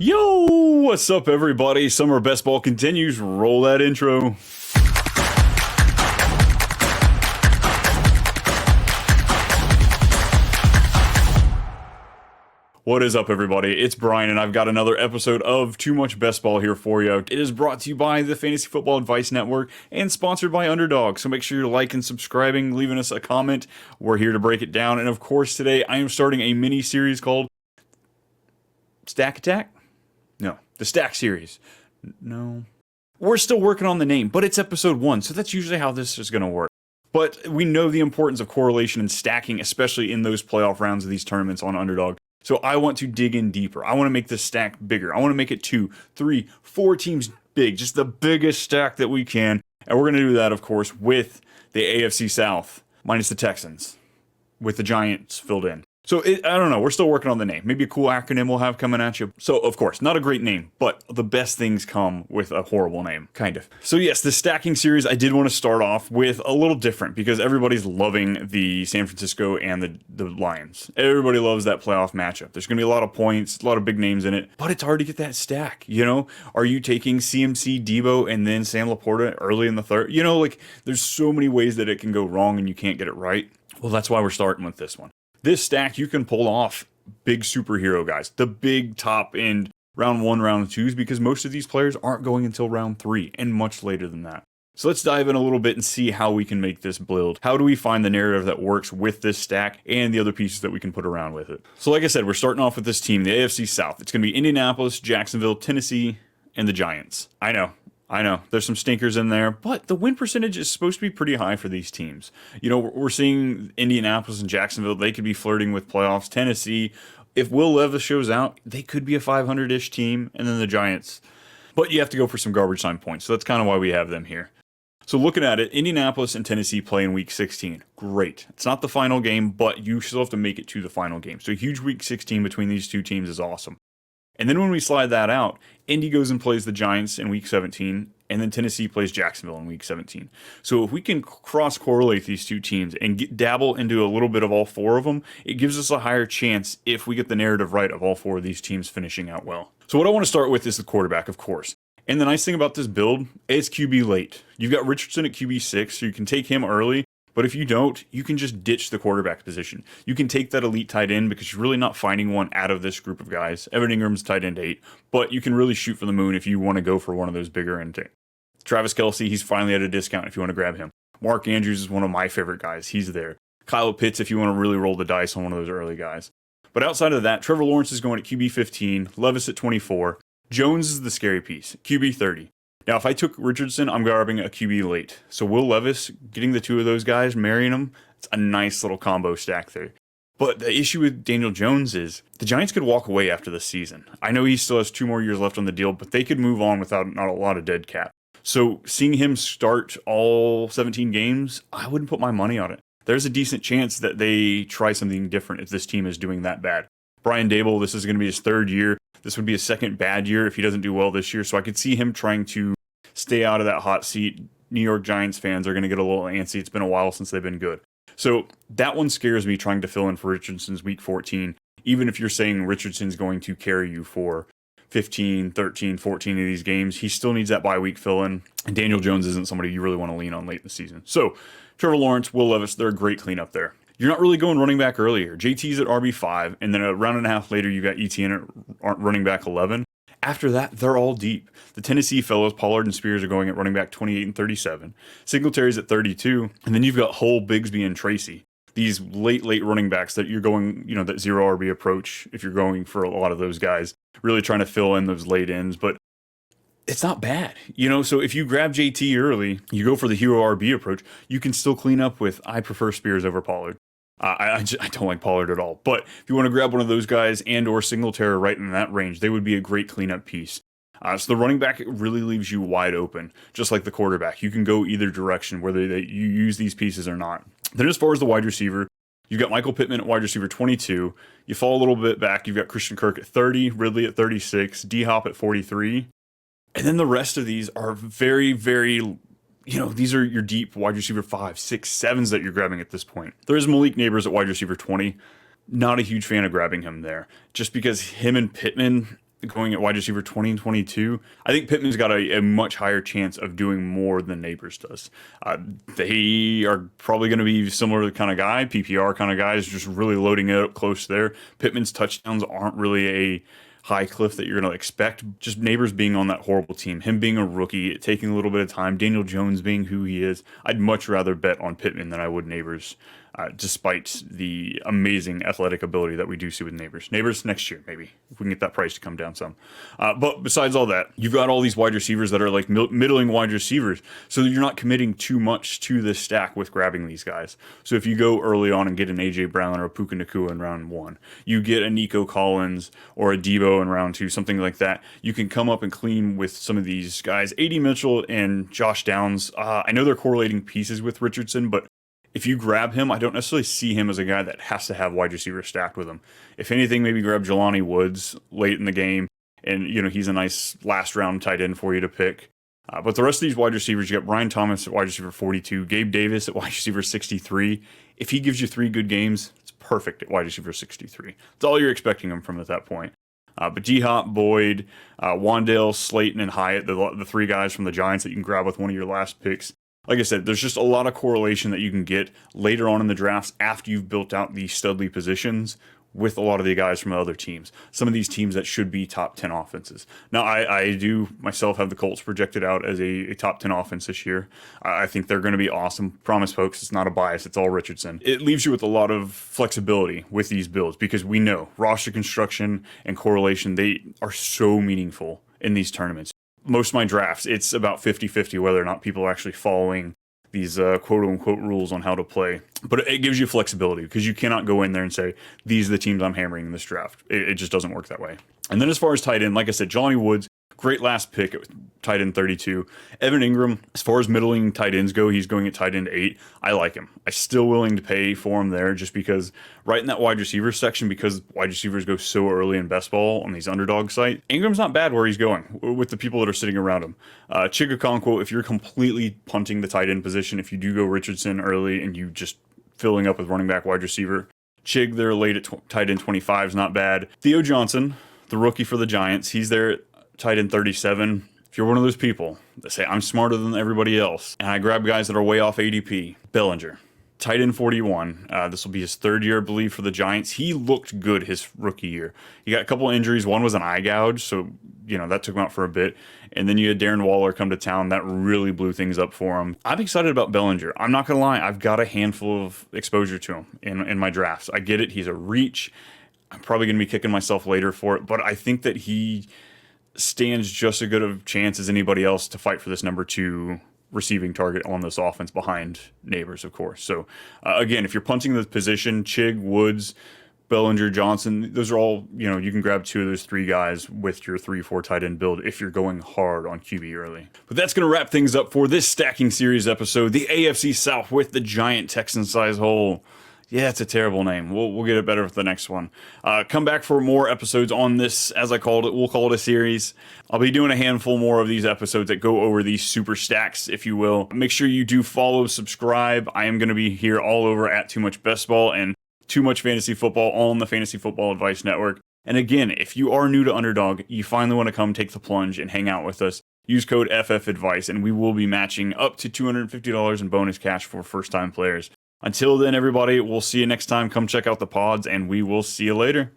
Yo, what's up everybody? Summer Best Ball continues. Roll that intro. What is up everybody? It's Brian and I've got another episode of Too Much Best Ball here for you. It is brought to you by the Fantasy Football Advice Network and sponsored by Underdog. So make sure you're liking, subscribing, leaving us a comment. We're here to break it down. And of course today I am starting a mini series called Stack Attack? No, the Stack series. No. We're still working on the name, but it's episode 1, so that's usually how this is going to work. But we know the importance of correlation and stacking, especially in those playoff rounds of these tournaments on Underdog. So I want to dig in deeper. I want to make this stack bigger. I want to make it 2, 3, 4 teams big, just the biggest stack that we can. And we're going to do that, of course, with the AFC South, minus the Texans, with the Giants filled in. So, I don't know, we're still working on the name. Maybe a cool acronym we'll have coming at you. So, of course, not a great name, but the best things come with a horrible name, kind of. So yes, the stacking series, I did want to start off with a little different because everybody's loving the San Francisco and the Lions. Everybody loves that playoff matchup. There's going to be a lot of points, a lot of big names in it, but it's hard to get that stack, you know? Are you taking CMC, Debo, and then Sam Laporta early in the third? You know, like, there's so many ways that it can go wrong and you can't get it right. Well, that's why we're starting with this one. This stack, you can pull off big superhero guys, the big top end round 1, round 2s, because most of these players aren't going until round 3 and much later than that. So let's dive in a little bit and see how we can make this build. How do we find the narrative that works with this stack and the other pieces that we can put around with it? So like I said, we're starting off with this team, the AFC South. It's going to be Indianapolis, Jacksonville, Tennessee, and the Giants. I know, there's some stinkers in there, but the win percentage is supposed to be pretty high for these teams. You know, we're seeing Indianapolis and Jacksonville, they could be flirting with playoffs. Tennessee, if Will Levis shows out, they could be a 500-ish team, and then the Giants. But you have to go for some garbage time points, so that's kind of why we have them here. So looking at it, Indianapolis and Tennessee play in Week 16. Great. It's not the final game, but you still have to make it to the final game. So a huge Week 16 between these two teams is awesome. And then when we slide that out, Indy goes and plays the Giants in Week 17, and then Tennessee plays Jacksonville in Week 17. So if we can cross-correlate these two teams and dabble into a little bit of all 4 of them, it gives us a higher chance if we get the narrative right of all 4 of these teams finishing out well. So what I want to start with is the quarterback, of course. And the nice thing about this build, it's QB late. You've got Richardson at QB 6, so you can take him early. But if you don't, you can just ditch the quarterback position. You can take that elite tight end because you're really not finding one out of this group of guys. Evan Ingram's tight end 8, but you can really shoot for the moon if you want to go for one of those bigger end. Travis Kelce, he's finally at a discount if you want to grab him. Mark Andrews is one of my favorite guys. He's there. Kyle Pitts if you want to really roll the dice on one of those early guys. But outside of that, Trevor Lawrence is going at QB 15, Levis at 24. Jones is the scary piece, QB 30. Now, if I took Richardson, I'm grabbing a QB late. So Will Levis, getting the 2 of those guys, marrying them, it's a nice little combo stack there. But the issue with Daniel Jones is the Giants could walk away after this season. I know he still has 2 more years left on the deal, but they could move on without not a lot of dead cap. So seeing him start all 17 games, I wouldn't put my money on it. There's a decent chance that they try something different if this team is doing that bad. Brian Dable, this is going to be his 3rd year. This would be his 2nd bad year if he doesn't do well this year. So I could see him trying to stay out of that hot seat. New York Giants fans are going to get a little antsy. It's been a while since they've been good. So that one scares me, trying to fill in for Richardson's Week 14, even if you're saying Richardson's going to carry you for 15, 13, 14 of these games. He still needs that bye week fill in, and Daniel Jones isn't somebody you really want to lean on late in the season. So Trevor Lawrence, Will Levis, they're a great cleanup there. You're not really going running back earlier. JT's at RB5, and then a round and a half later, you got ETN at running back 11. After that, they're all deep. The Tennessee fellows, Pollard and Spears, are going at running back 28 and 37. Singletary's at 32. And then you've got Hull, Bigsby, and Tracy. These late running backs that you're going, you know, that 0 RB approach, if you're going for a lot of those guys, really trying to fill in those late ends. But it's not bad, you know, so if you grab JT early, you go for the hero RB approach, you can still clean up with, I prefer Spears over Pollard. I don't like Pollard at all. But if you want to grab one of those guys and or Singletary right in that range, they would be a great cleanup piece. So the running back really leaves you wide open, just like the quarterback. You can go either direction, whether you use these pieces or not. Then as far as the wide receiver, you've got Michael Pittman at wide receiver 22. You fall a little bit back. You've got Christian Kirk at 30, Ridley at 36, D-Hop at 43. And then the rest of these are very, very you know, these are your deep wide receiver 5, 6, 7s that you're grabbing at this point. There is Malik Neighbors at wide receiver 20. Not a huge fan of grabbing him there, just because him and Pittman, going at wide receiver 20 and 22, I think Pittman's got a much higher chance of doing more than Neighbors does. They are probably going to be similar to the kind of guy, PPR kind of guys, just really loading it up close there. Pittman's touchdowns aren't really a high cliff that you're going to expect. Just Neighbors being on that horrible team, him being a rookie, taking a little bit of time, Daniel Jones being who he is. I'd much rather bet on Pittman than I would Neighbors, despite the amazing athletic ability that we do see with Neighbors. Neighbors next year, maybe, if we can get that price to come down some. But besides all that, you've got all these wide receivers that are like middling wide receivers, so that you're not committing too much to this stack with grabbing these guys. So if you go early on and get an A.J. Brown or a Puka Nacua in round 1, you get a Nico Collins or a Debo in round 2, something like that, you can come up and clean with some of these guys. A.D. Mitchell and Josh Downs, I know they're correlating pieces with Richardson, but if you grab him, I don't necessarily see him as a guy that has to have wide receiver stacked with him. If anything, maybe grab Jelani Woods late in the game, and he's a nice last round tight end for you to pick. But the rest of these wide receivers, you got Brian Thomas at wide receiver 42, Gabe Davis at wide receiver 63. If he gives you 3 good games, it's perfect at wide receiver 63. That's all you're expecting him from at that point. But D-Hop, Boyd, Wandale, Slayton, and Hyatt, the 3 guys from the Giants that you can grab with one of your last picks. Like I said, there's just a lot of correlation that you can get later on in the drafts after you've built out these studly positions with a lot of the guys from other teams. Some of these teams that should be top 10 offenses. Now, I do myself have the Colts projected out as a top 10 offense this year. I think they're going to be awesome. Promise, folks, it's not a bias. It's all Richardson. It leaves you with a lot of flexibility with these builds because we know roster construction and correlation, they are so meaningful in these tournaments. Most of my drafts, it's about 50-50 whether or not people are actually following these quote-unquote rules on how to play. But it gives you flexibility because you cannot go in there and say, these are the teams I'm hammering in this draft. It just doesn't work that way. And then as far as tight end, like I said, Johnny Woods, great last pick at tight end 32. Evan Ingram, as far as middling tight ends go, he's going at tight end 8. I like him. I'm still willing to pay for him there just because right in that wide receiver section, because wide receivers go so early in best ball on these underdog sites, Ingram's not bad where he's going with the people that are sitting around him. Chigakonkwo, if you're completely punting the tight end position, if you do go Richardson early and you just filling up with running back wide receiver, Chig there late at tight end 25 is not bad. Theo Johnson, the rookie for the Giants, he's there at tight end 37. If you're one of those people that say, I'm smarter than everybody else, and I grab guys that are way off ADP, Bellinger, tight end 41. This will be his 3rd year, I believe, for the Giants. He looked good his rookie year. He got a couple of injuries. One was an eye gouge, so that took him out for a bit. And then you had Darren Waller come to town. That really blew things up for him. I'm excited about Bellinger. I'm not going to lie. I've got a handful of exposure to him in my drafts. I get it. He's a reach. I'm probably going to be kicking myself later for it, but I think that he stands just as good of a chance as anybody else to fight for this number 2 receiving target on this offense behind Neighbors, of course. So, again, if you're punting the position, Chig, Woods, Bellinger, Johnson, those are all, you can grab 2 of those 3 guys with your 3-4 tight end build if you're going hard on QB early. But that's going to wrap things up for this stacking series episode, the AFC South with the giant Texan-size hole. Yeah, it's a terrible name. We'll get it better with the next one. Come back for more episodes on this, as I called it. We'll call it a series. I'll be doing a handful more of these episodes that go over these super stacks, if you will. Make sure you do follow, subscribe. I am going to be here all over at Too Much Best Ball and Too Much Fantasy Football on the Fantasy Football Advice Network. And again, if you are new to Underdog, you finally want to come take the plunge and hang out with us, use code FFAdvice, and we will be matching up to $250 in bonus cash for first-time players. Until then, everybody, we'll see you next time. Come check out the pods, and we will see you later.